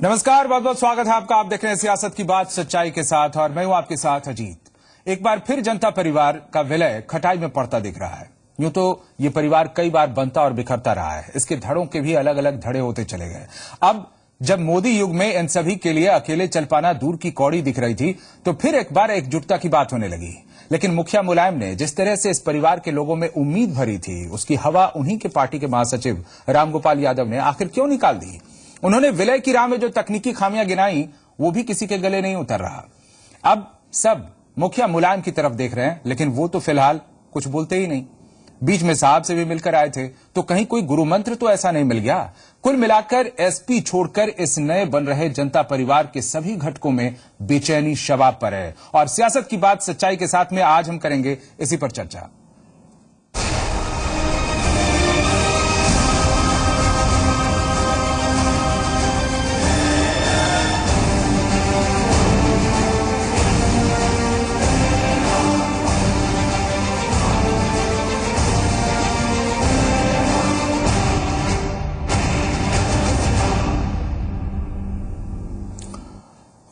नमस्कार, बहुत बहुत स्वागत है आपका। आप देख रहे हैं सियासत की बात सच्चाई के साथ और मैं हूं आपके साथ अजीत। एक बार फिर जनता परिवार का विलय खटाई में पड़ता दिख रहा है। यूं तो ये परिवार कई बार बनता और बिखरता रहा है। इसके धड़ों के भी अलग अलग धड़े होते चले गए। अब जब मोदी युग में इन सभी के लिए अकेले चल पाना दूर की कौड़ी दिख रही थी, तो फिर एक बार एकजुटता की बात होने लगी। लेकिन मुखिया मुलायम ने जिस तरह से इस परिवार के लोगों में उम्मीद भरी थी, उसकी हवा उन्हीं के पार्टी के महासचिव रामगोपाल यादव ने आखिर क्यों निकाल दी? उन्होंने विलय की राह में जो तकनीकी खामियां गिनाई, वो भी किसी के गले नहीं उतर रहा। अब सब मुखिया मुलायम की तरफ देख रहे हैं, लेकिन वो तो फिलहाल कुछ बोलते ही नहीं। बीच में साहब से भी मिलकर आए थे, तो कहीं कोई गुरु मंत्र तो ऐसा नहीं मिल गया। कुल मिलाकर एसपी छोड़कर इस नए बन रहे जनता परिवार के सभी घटकों में बेचैनी शबाब पर है। और सियासत की बात सच्चाई के साथ में आज हम करेंगे इसी पर चर्चा।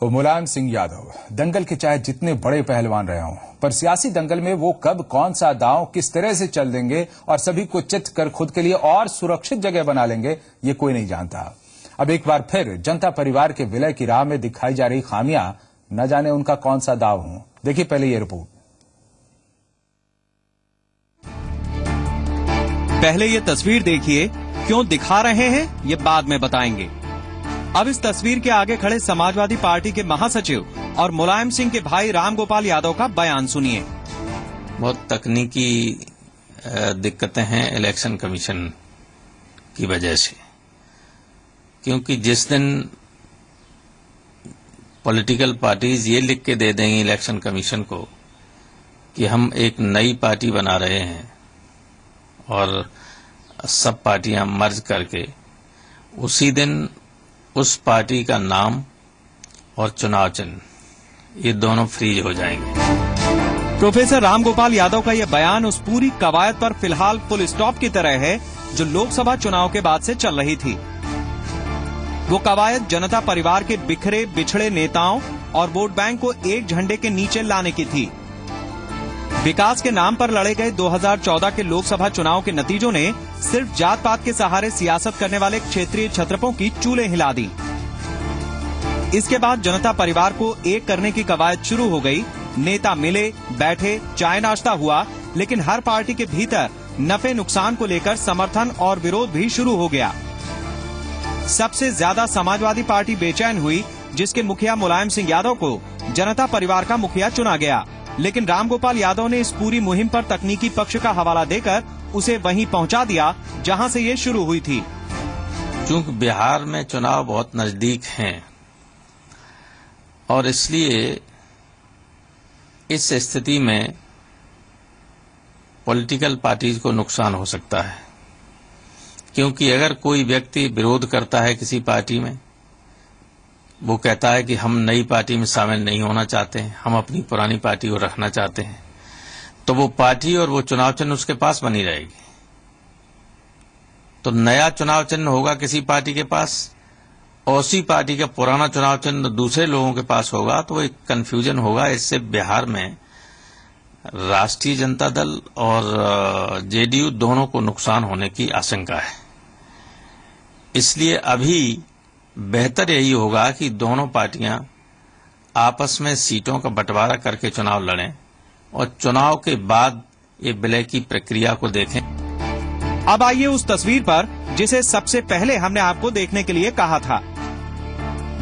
मुलायम सिंह यादव दंगल के चाहे जितने बड़े पहलवान रहे हों, पर सियासी दंगल में वो कब कौन सा दांव किस तरह से चल देंगे और सभी को चित कर खुद के लिए और सुरक्षित जगह बना लेंगे, ये कोई नहीं जानता। अब एक बार फिर जनता परिवार के विलय की राह में दिखाई जा रही खामियां, न जाने उनका कौन सा दांव हो। देखिए पहले ये रिपोर्ट। पहले ये तस्वीर देखिए। क्यों दिखा रहे हैं ये बाद में बताएंगे। अब इस तस्वीर के आगे खड़े समाजवादी पार्टी के महासचिव और मुलायम सिंह के भाई रामगोपाल यादव का बयान सुनिए। बहुत तकनीकी दिक्कतें हैं इलेक्शन कमीशन की वजह से, क्योंकि जिस दिन पॉलिटिकल पार्टीज ये लिख के दे देंगे इलेक्शन कमीशन को कि हम एक नई पार्टी बना रहे हैं और सब पार्टियां मर्ज करके, उसी दिन उस पार्टी का नाम और चुनाव चिन्ह ये दोनों फ्रीज हो जाएंगे। प्रोफेसर रामगोपाल यादव का यह बयान उस पूरी कवायद पर फिलहाल फुल स्टॉप की तरह है जो लोकसभा चुनाव के बाद से चल रही थी। वो कवायद जनता परिवार के बिखरे बिछड़े नेताओं और वोट बैंक को एक झंडे के नीचे लाने की थी। विकास के नाम पर लड़े गए 2014 के लोकसभा चुनाव के नतीजों ने सिर्फ जात पात के सहारे सियासत करने वाले क्षेत्रीय छत्रपों की चूलें हिला दी। इसके बाद जनता परिवार को एक करने की कवायद शुरू हो गई। नेता मिले, बैठे, चाय नाश्ता हुआ, लेकिन हर पार्टी के भीतर नफे नुकसान को लेकर समर्थन और विरोध भी शुरू हो गया। सबसे ज्यादा समाजवादी पार्टी बेचैन हुई, जिसके मुखिया मुलायम सिंह यादव को जनता परिवार का मुखिया चुना गया। लेकिन रामगोपाल यादव ने इस पूरी मुहिम पर तकनीकी पक्ष का हवाला देकर उसे वहीं पहुंचा दिया जहां से ये शुरू हुई थी। चूंकि बिहार में चुनाव बहुत नजदीक हैं और इसलिए इस स्थिति में पॉलिटिकल पार्टीज को नुकसान हो सकता है, क्योंकि अगर कोई व्यक्ति विरोध करता है किसी पार्टी में, वो कहता है कि हम नई पार्टी में शामिल नहीं होना चाहते हैं, हम अपनी पुरानी पार्टी को रखना चाहते हैं, तो वो पार्टी और वो चुनाव चिन्ह उसके पास बनी रहेगी। तो नया चुनाव चिन्ह होगा किसी पार्टी के पास और उसी पार्टी का पुराना चुनाव चिन्ह दूसरे लोगों के पास होगा, तो एक कंफ्यूजन होगा। इससे बिहार में राष्ट्रीय जनता दल और जेडीयू दोनों को नुकसान होने की आशंका है। इसलिए अभी बेहतर यही होगा कि दोनों पार्टियां आपस में सीटों का बंटवारा करके चुनाव लड़ें और चुनाव के बाद ये विलय की प्रक्रिया को देखें। अब आइए उस तस्वीर पर जिसे सबसे पहले हमने आपको देखने के लिए कहा था।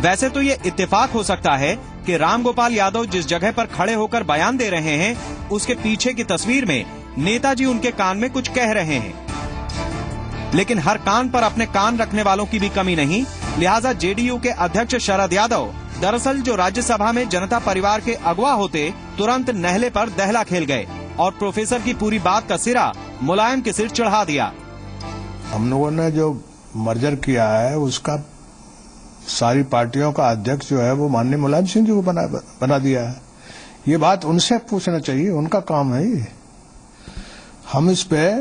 वैसे तो ये इत्तेफाक हो सकता है कि रामगोपाल यादव जिस जगह पर खड़े होकर बयान दे रहे हैं, उसके पीछे की तस्वीर में नेताजी उनके कान में कुछ कह रहे हैं। लेकिन हर कान पर अपने कान रखने वालों की भी कमी नहीं। लिहाजा जेडीयू के अध्यक्ष शरद यादव दरअसल जो राज्यसभा में जनता परिवार के अगवा होते, तुरंत नहले पर दहला खेल गए और प्रोफेसर की पूरी बात का सिरा मुलायम के सिर चढ़ा दिया। हम लोगों ने जो मर्जर किया है उसका सारी पार्टियों का अध्यक्ष जो है वो माननीय मुलायम सिंह जी को बना दिया है। ये बात उनसे पूछना चाहिए, उनका काम है ये। हम इस पे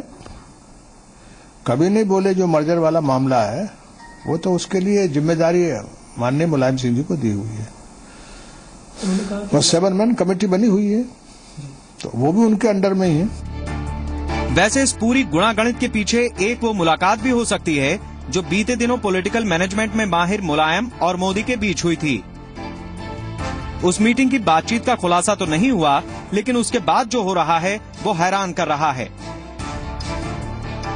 कभी नहीं बोले। जो मर्जर वाला मामला है वो तो उसके लिए जिम्मेदारी माननीय मुलायम सिंह जी को दी हुई है। और 7 मैन कमेटी बनी हुई है, तो वो भी उनके अंडर में ही है। वैसे इस पूरी गुणागणित के पीछे एक वो मुलाकात भी हो सकती है जो बीते दिनों पॉलिटिकल मैनेजमेंट में माहिर मुलायम और मोदी के बीच हुई थी। उस मीटिंग की बातचीत का खुलासा तो नहीं हुआ, लेकिन उसके बाद जो हो रहा है वो हैरान कर रहा है।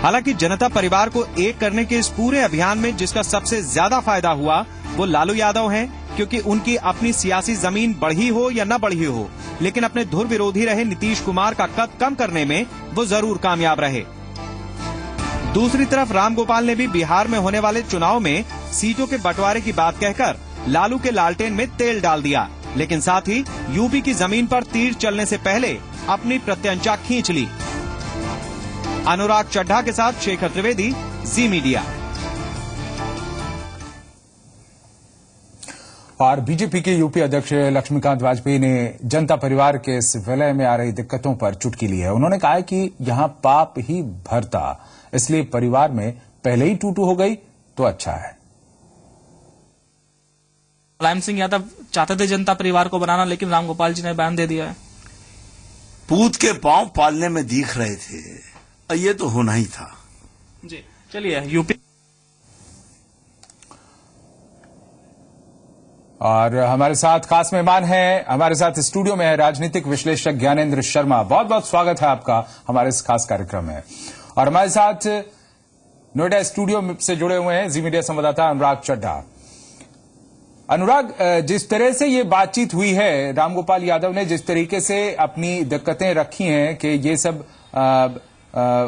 हालांकि जनता परिवार को एक करने के इस पूरे अभियान में जिसका सबसे ज्यादा फायदा हुआ वो लालू यादव हैं, क्योंकि उनकी अपनी सियासी जमीन बढ़ी हो या न बढ़ी हो, लेकिन अपने धुर विरोधी रहे नीतीश कुमार का कद कम करने में वो जरूर कामयाब रहे। दूसरी तरफ रामगोपाल ने भी बिहार में होने वाले चुनाव में सीटों के बंटवारे की बात कहकर लालू के लालटेन में तेल डाल दिया, लेकिन साथ ही यूपी की जमीन पर तीर चलने से पहले अपनी प्रत्यंचा खींच ली। अनुराग चड्ढा के साथ शेखर त्रिवेदी, जी मीडिया। और बीजेपी के यूपी अध्यक्ष लक्ष्मीकांत वाजपेयी ने जनता परिवार के इस विलय में आ रही दिक्कतों पर चुटकी ली है। उन्होंने कहा है कि यहां पाप ही भरता, इसलिए परिवार में पहले ही टूटू हो गई तो अच्छा है। मुलायम सिंह यादव चाहते थे जनता परिवार को बनाना, लेकिन रामगोपाल जी ने बयान दे दिया है। पूत के पांव पालने में दिख रहे थे, ये तो होना ही था। जी चलिए यूपी। और हमारे साथ खास मेहमान हैं, हमारे साथ स्टूडियो में है राजनीतिक विश्लेषक ज्ञानेंद्र शर्मा। बहुत बहुत स्वागत है आपका हमारे इस खास कार्यक्रम में। और हमारे साथ नोएडा स्टूडियो से जुड़े हुए हैं जी मीडिया संवाददाता अनुराग चड्ढा। अनुराग, जिस तरह से ये बातचीत हुई है, रामगोपाल यादव ने जिस तरीके से अपनी दिक्कतें रखी हैं कि ये सब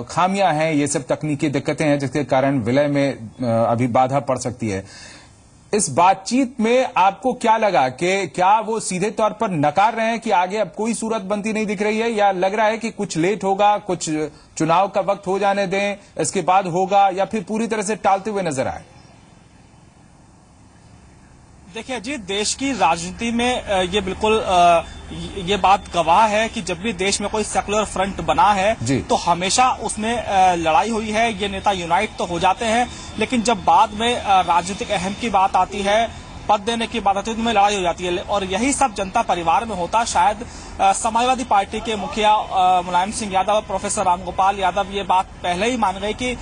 खामियां हैं, ये सब तकनीकी दिक्कतें हैं जिसके कारण विलय में अभी बाधा पड़ सकती है, इस बातचीत में आपको क्या लगा कि क्या वो सीधे तौर पर नकार रहे हैं कि आगे अब कोई सूरत बनती नहीं दिख रही है, या लग रहा है कि कुछ लेट होगा, कुछ चुनाव का वक्त हो जाने दें, इसके बाद होगा, या फिर पूरी तरह से टालते हुए नजर आए? देखिए जी, देश की राजनीति में ये बिल्कुल ये बात गवाह है कि जब भी देश में कोई सेकुलर फ्रंट बना है तो हमेशा उसमें लड़ाई हुई है। ये नेता यूनाइट तो हो जाते हैं, लेकिन जब बाद में राजनीतिक अहम की बात आती है, पद देने की बात आती है, तो उनमें लड़ाई हो जाती है। और यही सब जनता परिवार में होता। शायद समाजवादी पार्टी के मुखिया मुलायम सिंह यादव, प्रोफेसर रामगोपाल यादव ये बात पहले ही मान गए कि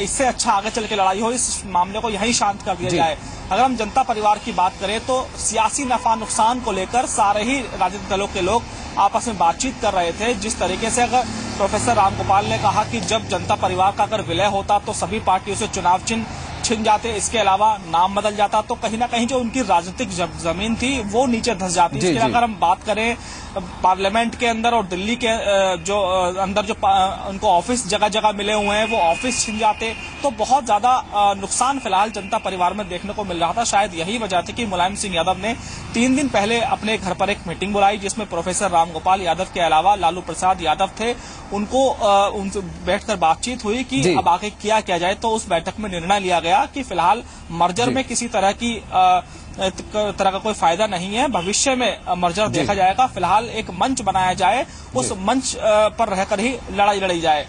इससे अच्छा आगे चल के लड़ाई हो, इस मामले को यहीं शांत कर दिया जाए। अगर हम जनता परिवार की बात करें तो सियासी नफा नुकसान को लेकर सारे ही राजनीतिक दलों के लोग आपस में बातचीत कर रहे थे। जिस तरीके से अगर प्रोफेसर रामगोपाल ने कहा कि जब जनता परिवार का अगर विलय होता तो सभी पार्टियों से चुनाव चिन्ह छिन जाते, इसके अलावा नाम बदल जाता, तो कहीं ना कहीं जो उनकी राजनीतिक जमीन थी वो नीचे धंस जाती। इसके अगर हम बात करें पार्लियामेंट के अंदर और दिल्ली के जो अंदर जो उनको ऑफिस जगह जगह मिले हुए हैं वो ऑफिस छिन जाते, तो बहुत ज्यादा नुकसान फिलहाल जनता परिवार में देखने को मिल रहा था। शायद यही वजह थी कि मुलायम सिंह यादव ने 3 दिन पहले अपने घर पर एक मीटिंग बुलाई, जिसमें प्रोफेसर रामगोपाल यादव के अलावा लालू प्रसाद यादव थे। उनको उनसे बैठकर बातचीत हुई कि अब आगे क्या किया जाए। तो उस बैठक में निर्णय लिया गया कि फिलहाल मर्जर में किसी तरह का कोई फायदा नहीं है, भविष्य में मर्जर देखा जाएगा। फिलहाल एक मंच बनाया जाए, उस मंच पर रहकर ही लड़ाई लड़ी जाए।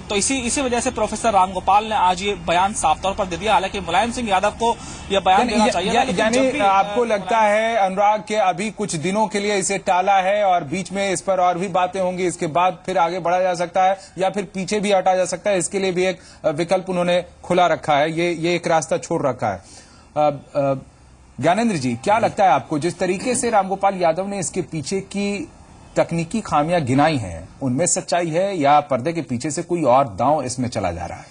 तो इसी वजह से प्रोफेसर रामगोपाल ने आज ये बयान साफ तौर पर दे दिया। हालांकि मुलायम सिंह यादव को यह बयान देना चाहिए था। यानी आपको लगता है अनुराग के अभी कुछ दिनों के लिए इसे टाला है और बीच में इस पर और भी बातें होंगी, इसके बाद फिर आगे बढ़ा जा सकता है या फिर पीछे भी हटा जा सकता है, इसके लिए भी एक विकल्प उन्होंने खुला रखा है, ये एक रास्ता छोड़ रखा है। ज्ञानेंद्र जी, क्या लगता है आपको, जिस तरीके से रामगोपाल यादव ने इसके पीछे की तकनीकी खामियां गिनाई हैं, उनमें सच्चाई है या पर्दे के पीछे से कोई और दांव इसमें चला जा रहा है?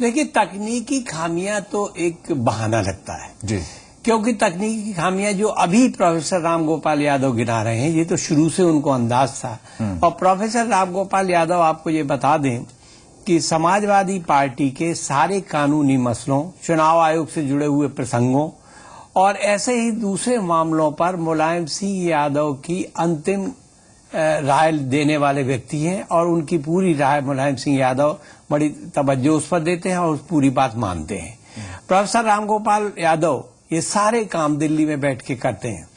देखिए, तकनीकी खामियां तो एक बहाना लगता है जी, क्योंकि तकनीकी खामियां जो अभी प्रोफेसर रामगोपाल यादव गिना रहे हैं ये तो शुरू से उनको अंदाज था। और प्रोफेसर रामगोपाल यादव, आपको ये बता दें कि समाजवादी पार्टी के सारे कानूनी मसलों, चुनाव आयोग से जुड़े हुए प्रसंगों और ऐसे ही दूसरे मामलों पर मुलायम सिंह यादव की अंतिम राय देने वाले व्यक्ति हैं और उनकी पूरी राय मुलायम सिंह यादव बड़ी तवज्जो उस पर देते हैं और पूरी बात मानते हैं। प्रोफेसर रामगोपाल यादव ये सारे काम दिल्ली में बैठ के करते हैं।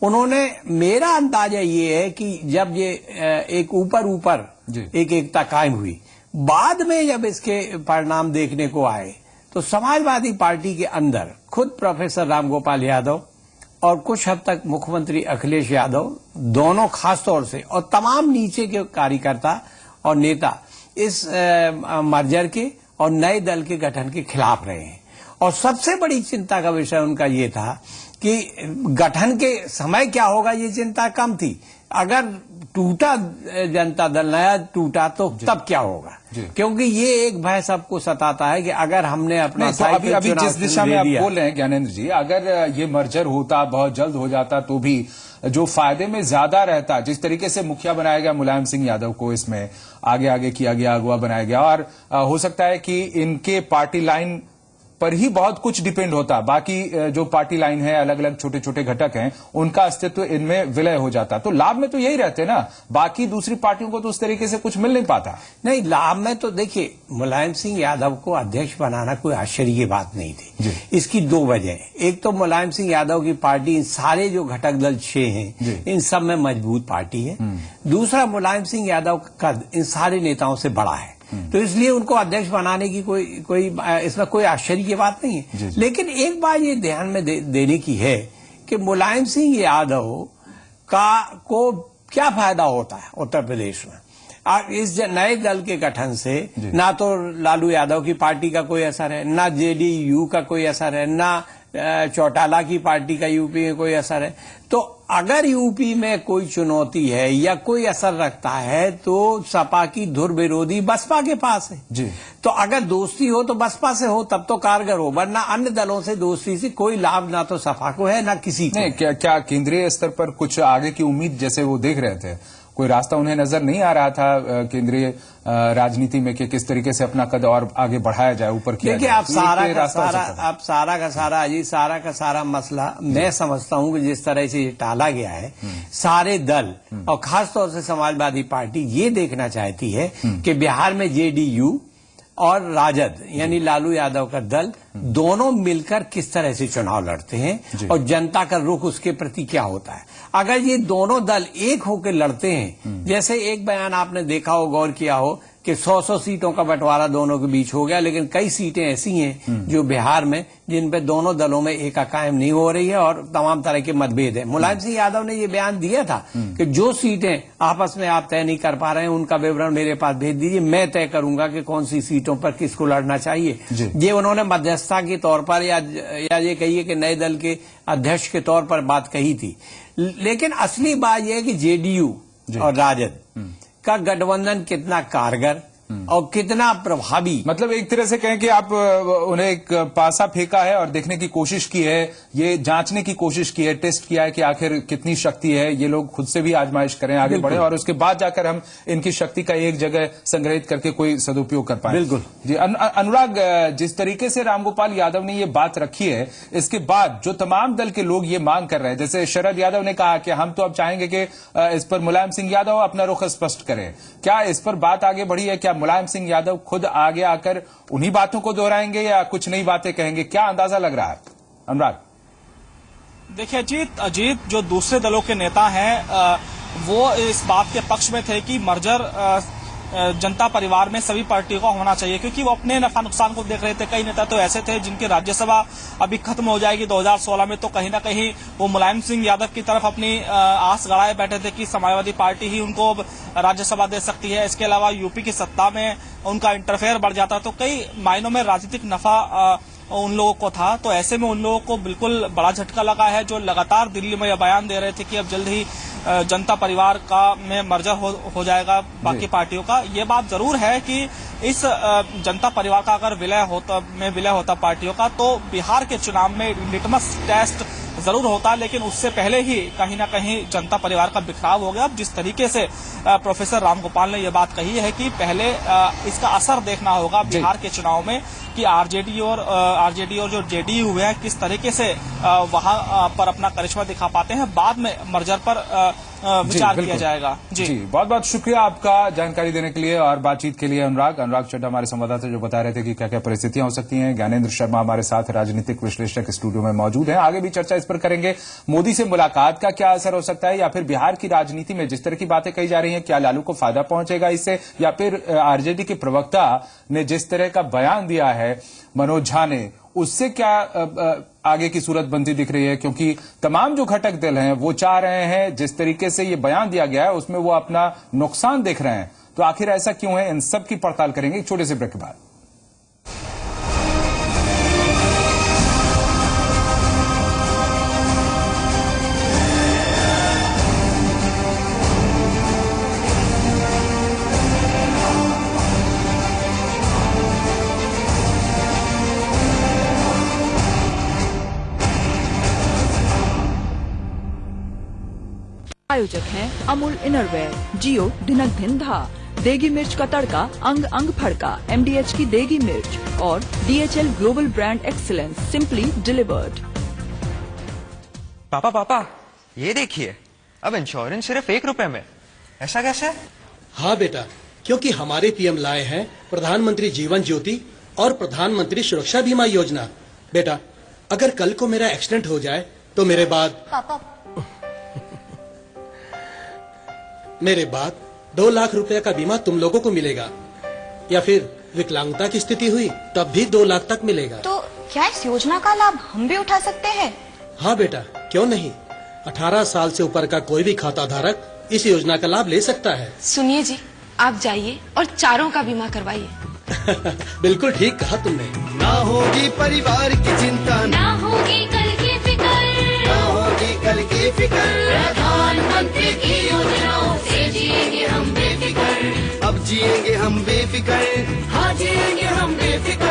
उन्होंने, मेरा अंदाजा ये है कि जब ये एक ऊपर एक एकता कायम हुई, बाद में जब इसके परिणाम देखने को आए तो समाजवादी पार्टी के अंदर खुद प्रोफेसर रामगोपाल यादव और कुछ हद तक मुख्यमंत्री अखिलेश यादव दोनों खास तौर से और तमाम नीचे के कार्यकर्ता और नेता इस मर्जर के और नए दल के गठन के खिलाफ रहे हैं। और सबसे बड़ी चिंता का विषय उनका ये था कि गठन के समय क्या होगा, ये चिंता कम थी। अगर टूटा जनता दल, नया टूटा, तो तब क्या होगा, क्योंकि ये एक भय सबको सताता है कि अगर हमने अपना तो अभी जिस दिशा में आप बोल रहे हैं ज्ञानेंद्र जी, अगर ये मर्जर होता, बहुत जल्द हो जाता, तो भी जो फायदे में ज्यादा रहता, जिस तरीके से मुखिया बनाया गया मुलायम सिंह यादव को, इसमें आगे किया गया, अगवा बनाया गया, और हो सकता है कि इनके पार्टी लाइन पर ही बहुत कुछ डिपेंड होता, बाकी जो पार्टी लाइन है, अलग अलग छोटे छोटे घटक हैं, उनका अस्तित्व इनमें विलय हो जाता। तो लाभ में तो यही रहते ना, बाकी दूसरी पार्टियों को तो उस तरीके से कुछ मिल नहीं पाता। नहीं, लाभ में तो देखिए, मुलायम सिंह यादव को अध्यक्ष बनाना कोई आश्चर्य की बात नहीं थी। इसकी दो वजह, एक तो मुलायम सिंह यादव की पार्टी इन सारे जो घटक दल 6 हैं, इन सब में मजबूत पार्टी है। दूसरा, मुलायम सिंह यादव का कद इन सारे नेताओं से बड़ा है, तो इसलिए उनको अध्यक्ष बनाने की कोई इसमें कोई आश्चर्य की बात नहीं है। लेकिन एक बात ये ध्यान में देने की है कि मुलायम सिंह यादव को क्या फायदा होता है उत्तर प्रदेश में। इस नए दल के गठन से ना तो लालू यादव की पार्टी का कोई असर है, ना जेडीयू का कोई असर है, ना चौटाला की पार्टी का यूपी में कोई असर है। तो अगर यूपी में कोई चुनौती है या कोई असर रखता है तो सपा की धुर विरोधी बसपा के पास है जी। तो अगर दोस्ती हो तो बसपा से हो, तब तो कारगर हो, वरना अन्य दलों से दोस्ती से कोई लाभ ना तो सपा को है ना किसी को। नहीं, क्या केंद्रीय स्तर पर कुछ आगे की उम्मीद जैसे वो देख रहे थे, कोई रास्ता उन्हें नजर नहीं आ रहा था केंद्रीय राजनीति में कि किस तरीके से अपना कद और आगे बढ़ाया जाए, ऊपर किया जाए? देखिए, आप सारा का सारा मसला मैं समझता हूं कि जिस तरह से ये टाला गया है, सारे दल और खासतौर से समाजवादी पार्टी ये देखना चाहती है कि बिहार में जेडीयू और राजद यानी लालू यादव का दल दोनों मिलकर किस तरह से चुनाव लड़ते हैं और जनता का रुख उसके प्रति क्या होता है। अगर ये दोनों दल एक होकर लड़ते हैं, जैसे एक बयान आपने देखा हो, गौर किया हो कि 100 सीटों का बंटवारा दोनों के बीच हो गया, लेकिन कई सीटें ऐसी हैं जो बिहार में जिन पे दोनों दलों में एका कायम नहीं हो रही है और तमाम तरह के मतभेद है। मुलायम सिंह यादव ने ये बयान दिया था कि जो सीटें आपस में आप तय नहीं कर पा रहे हैं उनका विवरण मेरे पास भेज दीजिए, मैं तय करूंगा कि कौन सी सीटों पर किसको लड़ना चाहिए। ये उन्होंने मध्यस्थता के तौर पर या ये कहिए कि नए दल के अध्यक्ष के तौर पर बात कही थी। लेकिन असली बात यह है कि जेडीयू और राजद का गठबंधन कितना कारगर और कितना प्रभावी, मतलब एक तरह से कहें कि आप उन्हें एक पासा फेंका है और देखने की कोशिश की है, ये जांचने की कोशिश की है, टेस्ट किया है कि आखिर कितनी शक्ति है, ये लोग खुद से भी आजमाइश करें, आगे बढ़े और उसके बाद जाकर हम इनकी शक्ति का एक जगह संग्रहित करके कोई सदुपयोग कर पाए। बिल्कुल जी। अनुराग, जिस तरीके से रामगोपाल यादव ने ये बात रखी है, इसके बाद जो तमाम दल के लोग ये मांग कर रहे हैं, जैसे शरद यादव ने कहा कि हम तो अब चाहेंगे कि इस पर मुलायम सिंह यादव अपना रुख स्पष्ट करें, क्या इस पर बात आगे बढ़ी है? क्या मुलायम सिंह यादव खुद आगे आकर उन्हीं बातों को दोहराएंगे या कुछ नई बातें कहेंगे, क्या अंदाजा लग रहा है अनुराग? देखिए अजीत जो दूसरे दलों के नेता हैं वो इस बात के पक्ष में थे कि मर्जर जनता परिवार में सभी पार्टियों का होना चाहिए, क्योंकि वो अपने नफा नुकसान को देख रहे थे। कई नेता तो ऐसे थे जिनकी राज्यसभा अभी खत्म हो जाएगी 2016 में, तो कहीं ना कहीं वो मुलायम सिंह यादव की तरफ अपनी आस गड़ाए बैठे थे कि समाजवादी पार्टी ही उनको राज्यसभा दे सकती है। इसके अलावा यूपी की सत्ता में उनका इंटरफेयर बढ़ जाता, तो कई मायनों में राजनीतिक नफा उन लोगों को था। तो ऐसे में उन लोगों को बिल्कुल बड़ा झटका लगा है, जो लगातार दिल्ली में यह बयान दे रहे थे कि अब जल्द ही जनता परिवार का में मर्जर हो जाएगा बाकी पार्टियों का। ये बात जरूर है कि इस जनता परिवार का अगर विलय होता पार्टियों का, तो बिहार के चुनाव में लिटमस टेस्ट जरूर होता, लेकिन उससे पहले ही कहीं ना कहीं जनता परिवार का बिखराव हो गया। अब जिस तरीके से प्रोफेसर रामगोपाल ने यह बात कही है कि पहले इसका असर देखना होगा बिहार के चुनाव में कि आरजेडी और जो जेडीयू है किस तरीके से वहां पर अपना करिश्मा दिखा पाते हैं। बाद में मर्जर पर विचार किया जाएगा। जी, बहुत बहुत शुक्रिया आपका जानकारी देने के लिए और बातचीत के लिए। अनुराग चड्ढा हमारे संवाददाता जो बता रहे थे कि क्या क्या परिस्थितियां हो सकती हैं। ज्ञानेंद्र शर्मा हमारे साथ राजनीतिक विश्लेषक स्टूडियो में मौजूद हैं। आगे भी चर्चा इस पर करेंगे। मोदी से मुलाकात का क्या असर हो सकता है, या फिर बिहार की राजनीति में जिस तरह की बातें कही जा रही हैं, क्या लालू को फायदा पहुंचेगा इससे, या फिर आरजेडी के प्रवक्ता ने जिस तरह का बयान दिया है मनोज झा ने, उससे क्या आगे की सूरत बनती दिख रही है। क्योंकि तमाम जो घटक दल हैं वो चाह रहे हैं, जिस तरीके से ये बयान दिया गया है उसमें वो अपना नुकसान देख रहे हैं। तो आखिर ऐसा क्यों है, इन सब की पड़ताल करेंगे एक छोटे से ब्रेक के बाद। आयोजक हैं अमूल इनरवेयर, जियो दिनक दिन धा, देगी मिर्च का तड़का अंग अंग फड़का, MDH की देगी मिर्च और DHL global brand excellence simply delivered. पापा ये देखिए, अब इंश्योरेंस सिर्फ 1 रुपए में। ऐसा कैसे? हाँ बेटा, क्योंकि हमारे पीएम लाए हैं प्रधानमंत्री जीवन ज्योति और प्रधानमंत्री सुरक्षा बीमा योजना। बेटा, अगर कल को मेरा एक्सीडेंट हो जाए तो मेरे बाद 2 लाख रुपए का बीमा तुम लोगों को मिलेगा, या फिर विकलांगता की स्थिति हुई तब भी 2 लाख तक मिलेगा। तो क्या इस योजना का लाभ हम भी उठा सकते हैं? हाँ बेटा, क्यों नहीं। 18 साल से ऊपर का कोई भी खाता धारक इस योजना का लाभ ले सकता है। सुनिए जी, आप जाइए और चारों का बीमा करवाइए। बिल्कुल ठीक कहा तुमने। ना होगी परिवार की चिंता, ना होगी कल की फिक्र, ना होगी कल की फिक्र, प्रधानमंत्री की योजनाओं से जिएंगे हम बेफिक्र। अब जिएंगे हम बेफिक्र, हाँ जिएंगे हम बेफिक्र।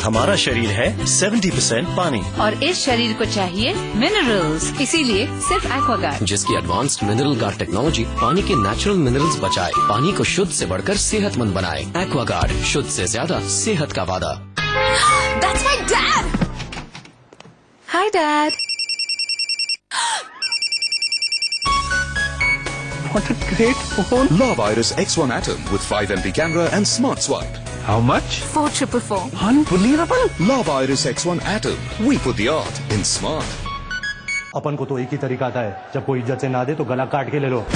हमारा शरीर है 70% पानी और इस शरीर को चाहिए मिनरल्स, इसीलिए सिर्फ एक्वागार्ड, जिसकी एडवांस्ड मिनरल गार्ड टेक्नोलॉजी पानी के नेचुरल मिनरल्स बचाए, पानी को शुद्ध से बढ़कर सेहतमंद बनाए। एक्वागार्ड, शुद्ध से ज्यादा सेहत का वादा। That's my dad. Hi Dad. What a great phone. Lavirus X1 Atom with 5 MP camera and smart swipe. How much? 4444. Unbelievable. Lavirus X1 Atom. We put the art in smart. अपन को तो एक ही तरीका आता है, जब कोई इज्जत से ना दे तो गला काट के ले लो।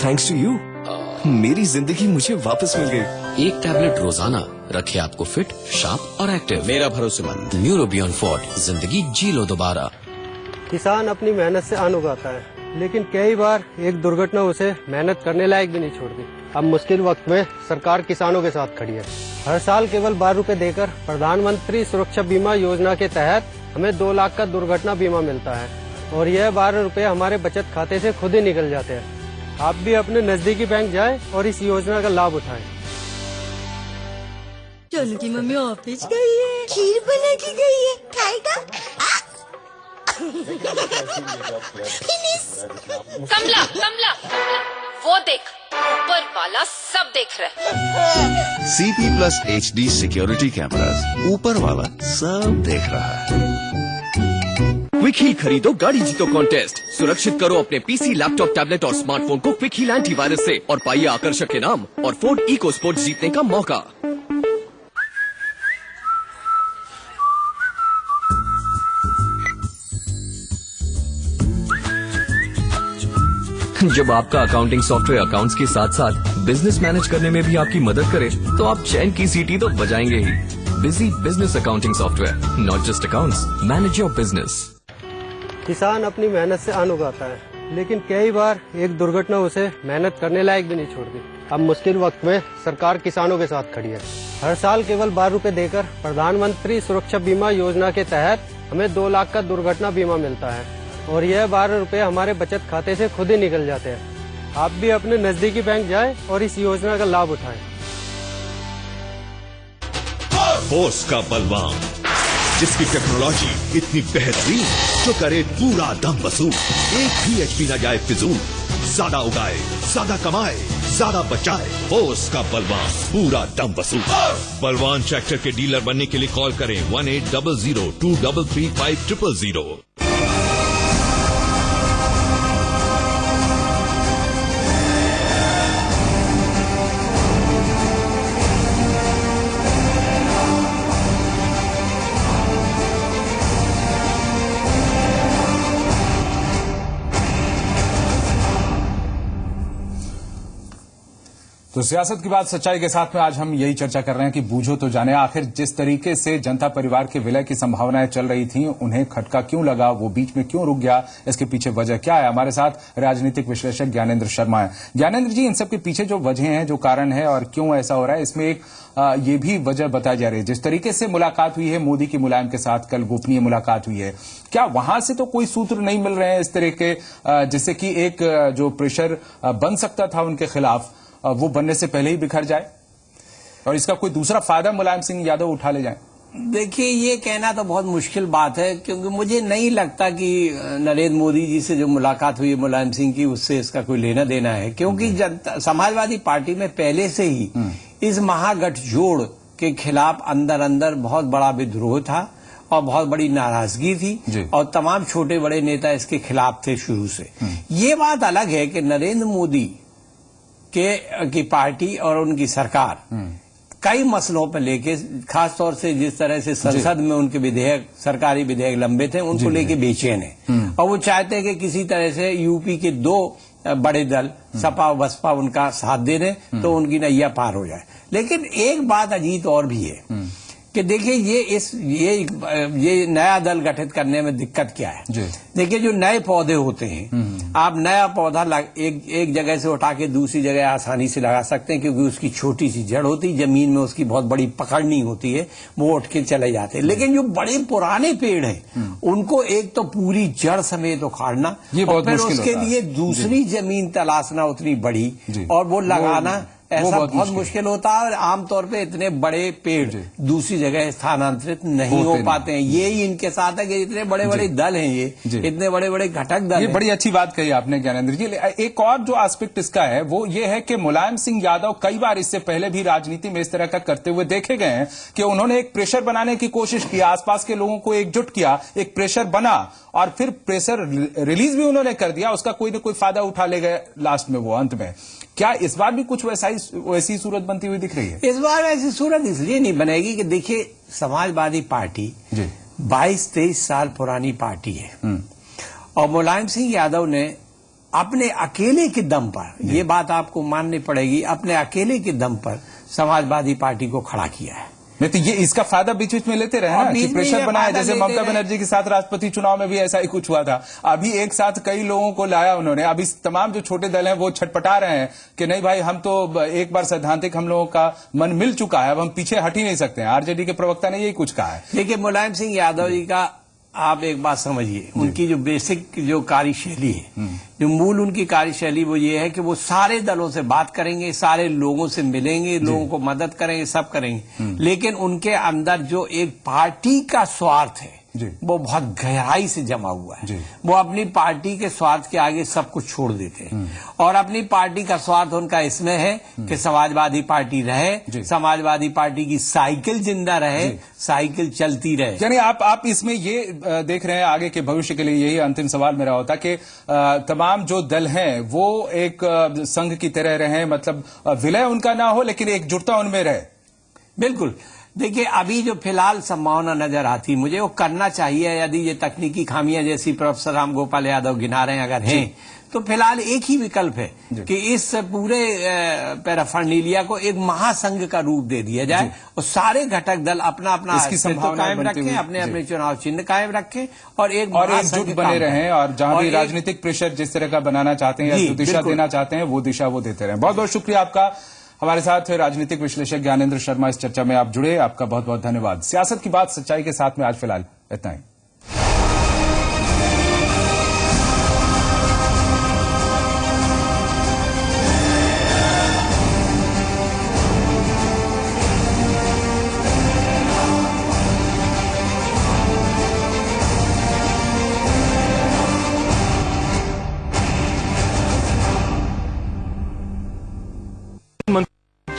थैंक्स टू यू मेरी जिंदगी मुझे वापस मिल गई। एक टैबलेट रोजाना रखे आपको फिट, शार्प और एक्टिव। मेरा भरोसेमंद न्यूरोबियन फोर्ट, जिंदगी जी लो दोबारा। किसान अपनी मेहनत से अन्न उगाता है, लेकिन कई बार एक दुर्घटना उसे मेहनत करने लायक भी नहीं छोड़ती। अब मुश्किल वक्त में सरकार किसानों के साथ खड़ी है। हर साल केवल 12 रुपए देकर प्रधानमंत्री सुरक्षा बीमा योजना के तहत हमें 2 लाख का दुर्घटना बीमा मिलता है, और यह 12 रुपए हमारे बचत खाते से खुद ही निकल जाते हैं। आप भी अपने नजदीकी बैंक जाएं और इस योजना का लाभ उठाएं। चलो की मम्मी ऑफिस गई है, खीर बना के गई है, खाएगा? कमला, वो देख, ऊपर वाला सब देख रहा है। CP+ HD सिक्योरिटी कैमरास, ऊपर वाला सब देख रहा है। क्विक हील खरीदो, गाड़ी जीतो कॉन्टेस्ट। सुरक्षित करो अपने पीसी, लैपटॉप, टैबलेट और स्मार्टफोन को क्विक हील एंटीवायरस से, और पाइए आकर्षक इनाम और फोर्ड इको स्पोर्ट जीतने का मौका। जब आपका अकाउंटिंग सॉफ्टवेयर अकाउंट्स के साथ साथ बिजनेस मैनेज करने में भी आपकी मदद करे, तो आप चैन की सीटी तो बजाएंगे ही। Busy business accounting software, not just accounts, manage your business. किसान अपनी मेहनत से अन्न उगाता है, लेकिन कई बार एक दुर्घटना उसे मेहनत करने लायक भी नहीं छोड़ती। अब मुश्किल वक्त में सरकार किसानों के साथ खड़ी है। हर साल केवल 12 रुपए देकर प्रधानमंत्री सुरक्षा बीमा योजना के तहत हमें 2 लाख का दुर्घटना बीमा मिलता है, और यह 12 रुपए हमारे बचत खाते से खुद ही निकल जाते हैं। आप भी अपने नजदीकी बैंक जाएं और इस योजना का लाभ उठाएं। फोर्स का बलवान, जिसकी टेक्नोलॉजी इतनी बेहतरीन जो करे पूरा दम वसूल। एक भी HP न जाए फिजूल, ज्यादा उगाए, ज्यादा कमाए, ज्यादा बचाए पोस का बलवान, पूरा दम वसूल। बलवान ट्रैक्टर के डीलर बनने के लिए कॉल करें 1800-233-5000। तो सियासत की बात सच्चाई के साथ में आज हम यही चर्चा कर रहे हैं कि बूझो तो जाने आखिर जिस तरीके से जनता परिवार के विलय की संभावनाएं चल रही थीं, उन्हें खटका क्यों लगा, वो बीच में क्यों रुक गया, इसके पीछे वजह क्या है। हमारे साथ राजनीतिक विश्लेषक ज्ञानेंद्र शर्मा हैं। ज्ञानेंद्र जी, इन सब के पीछे जो वजह है, जो कारण है और क्यों ऐसा हो रहा है, इसमें एक ये भी वजह बताई जा रही है। जिस तरीके से मुलाकात हुई है मोदी की मुलायम के साथ, कल गोपनीय मुलाकात हुई है, क्या वहां से तो कोई सूत्र नहीं मिल रहे हैं इस तरह के जिससे कि एक जो प्रेशर बन सकता था उनके खिलाफ वो बनने से पहले ही बिखर जाए और इसका कोई दूसरा फायदा मुलायम सिंह यादव उठा ले जाए? देखिए, ये कहना तो बहुत मुश्किल बात है, क्योंकि मुझे नहीं लगता कि नरेंद्र मोदी जी से जो मुलाकात हुई है मुलायम सिंह की, उससे इसका कोई लेना देना है। क्योंकि समाजवादी पार्टी में पहले से ही इस महागठजोड़ के खिलाफ अंदर अंदर बहुत बड़ा विद्रोह था और बहुत बड़ी नाराजगी थी और तमाम छोटे बड़े नेता इसके खिलाफ थे शुरू से। ये बात अलग है कि नरेंद्र मोदी की पार्टी और उनकी सरकार कई मसलों पर लेके, खास तौर से जिस तरह से संसद में उनके विधेयक, सरकारी विधेयक लंबे थे, उनको लेके बेचैन है और वो चाहते हैं कि किसी तरह से यूपी के दो बड़े दल सपा और बसपा उनका साथ दे दें तो उनकी नैया पार हो जाए। लेकिन एक बात अजीत और भी है कि देखिए, ये नया दल गठित करने में दिक्कत क्या है। देखिए, जो नए पौधे होते हैं, आप नया पौधा एक जगह से उठा के दूसरी जगह आसानी से लगा सकते हैं, क्योंकि उसकी छोटी सी जड़ होती है, जमीन में उसकी बहुत बड़ी पकड़ नहीं होती है, वो उठ के चले जाते हैं। लेकिन जो बड़े पुराने पेड़ हैं, उनको एक तो पूरी जड़ समेत उखाड़ना और फिर उसके लिए दूसरी जमीन तलाशना उतनी बड़ी और वो लगाना ऐसा बहुत मुश्किल होता है। और आमतौर पे इतने बड़े पेड़ दूसरी जगह स्थानांतरित नहीं हो पाते हैं। ये ही इनके साथ है कि इतने बड़े बड़े दल हैं, ये इतने बड़े बड़े घटक दल। ये बड़ी अच्छी बात कही आपने ज्ञानेंद्र जी। एक और जो एस्पेक्ट इसका है वो ये है कि मुलायम सिंह यादव कई बार इससे पहले भी राजनीति में इस तरह का करते हुए देखे गए हैं कि उन्होंने एक प्रेशर बनाने की कोशिश की, आसपास के लोगों को एकजुट किया, एक प्रेशर बना और फिर प्रेशर रिलीज भी उन्होंने कर दिया, उसका कोई न कोई फायदा उठा ले गए लास्ट में वो अंत में। क्या इस बार भी कुछ वैसी सूरत बनती हुई दिख रही है? इस बार ऐसी सूरत इसलिए नहीं बनेगी कि देखिए, समाजवादी पार्टी 22-23 साल पुरानी पार्टी है और मुलायम सिंह यादव ने अपने अकेले के दम पर, ये बात आपको माननी पड़ेगी, अपने अकेले के दम पर समाजवादी पार्टी को खड़ा किया है। नहीं तो ये इसका फायदा बीच बीच में लेते रहे ना कि प्रेशर बनाया, जैसे ममता बनर्जी के साथ राष्ट्रपति चुनाव में भी ऐसा ही कुछ हुआ था। अभी एक साथ कई लोगों को लाया उन्होंने। अभी तमाम जो छोटे दल हैं वो छटपटा रहे हैं कि नहीं भाई, हम तो एक बार सैद्धांतिक हम लोगों का मन मिल चुका है, अब हम पीछे हट ही नहीं सकते हैं। आरजेडी के प्रवक्ता ने यही कुछ कहा है। देखिए, मुलायम सिंह यादव जी का आप एक बात समझिए, उनकी जो बेसिक जो कार्यशैली है, जो मूल उनकी कार्यशैली वो ये है कि वो सारे दलों से बात करेंगे, सारे लोगों से मिलेंगे, लोगों को मदद करेंगे, सब करेंगे। लेकिन उनके अंदर जो एक पार्टी का स्वार्थ है वो बहुत गहराई से जमा हुआ है। वो अपनी पार्टी के स्वार्थ के आगे सब कुछ छोड़ देते हैं और अपनी पार्टी का स्वार्थ उनका इसमें है कि समाजवादी पार्टी रहे, समाजवादी पार्टी की साइकिल जिंदा रहे, साइकिल चलती रहे। यानी आप इसमें ये देख रहे हैं आगे के भविष्य के लिए, यही अंतिम सवाल मेरा होता कि तमाम जो दल हैं वो एक संघ की तरह रहे, मतलब विलय उनका ना हो लेकिन एकजुटता उनमें रहे। बिल्कुल। देखिए, अभी जो फिलहाल संभावना नजर आती, मुझे वो करना चाहिए। यदि ये तकनीकी खामियां जैसी प्रोफेसर राम गोपाल यादव गिना रहे हैं अगर हैं, तो फिलहाल एक ही विकल्प है कि इस पूरे पैराफर्नीलिया को एक महासंघ का रूप दे दिया जाए और सारे घटक दल अपना अपना अस्तित्व कायम रखें, अपने अपने चुनाव चिन्ह कायम रखें और एकजुट बने रहें और जहां भी राजनीतिक प्रेशर जिस तरह का बनाना चाहते हैं या जो दिशा देना चाहते हैं वो दिशा वो देते रहें। बहुत बहुत शुक्रिया आपका। हमारे साथ राजनीतिक विश्लेषक ज्ञानेंद्र शर्मा इस चर्चा में आप जुड़े, आपका बहुत बहुत धन्यवाद। सियासत की बात सच्चाई के साथ में आज फिलहाल इतना ही।